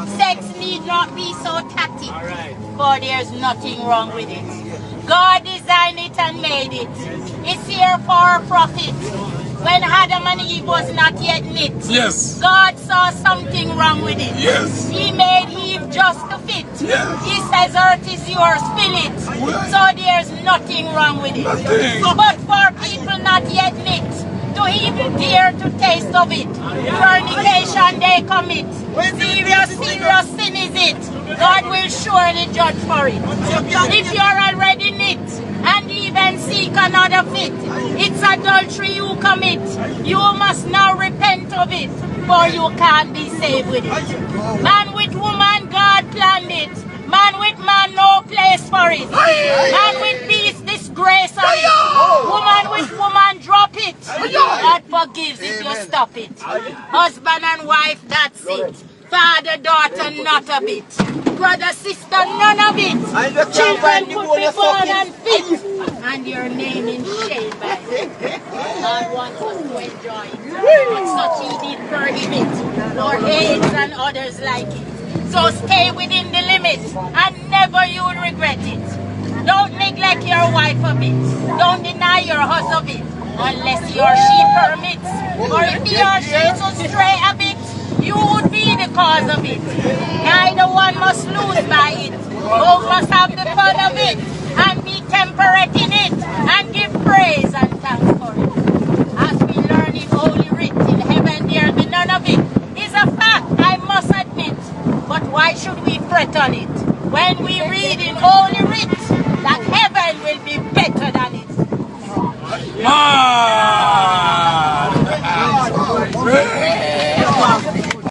Sex need not be so tactic, for there's nothing wrong with it. God designed it and made it. It's here for profit. When Adam and Eve was not yet knit, Yes. God saw something wrong with it. Yes. He made Eve just to fit. Yes. He says earth is yours, fill it. So there's nothing wrong with it. Nothing. But for people not yet knit, to even dare to taste of it, fornication they commit. Serious sin is it. God will surely judge for it. If you're already knit and even seek another fit, it's adultery you commit. You must now repent of it, for you can't be saved with it. Man with woman, God planned it. Man with man, no place for it. Man with beast, disgrace on it. Woman with woman, drop it. God forgives if you stop it. Husband and wife, that's it. Father, daughter, not a bit. Brother, sister, none of it. Children could be born and fit. And your name in shame by it. God wants us to enjoy it. But such he did prohibit. For AIDS and others like it. So stay within the limits and never you'll regret it. Don't neglect your wife a bit. Don't deny your husband a bit. Unless he or she permits. Or if he or she should stray a bit, you would be the cause of it. Neither one must lose by it. Both must have the fun of it. And be temperate in it. And give praise and thanks for it. As we learn in Holy Writ, in heaven there be none of it. Is a fact, I must admit. But why should we fret on it? When we read in Holy Writ that heaven will be better than it.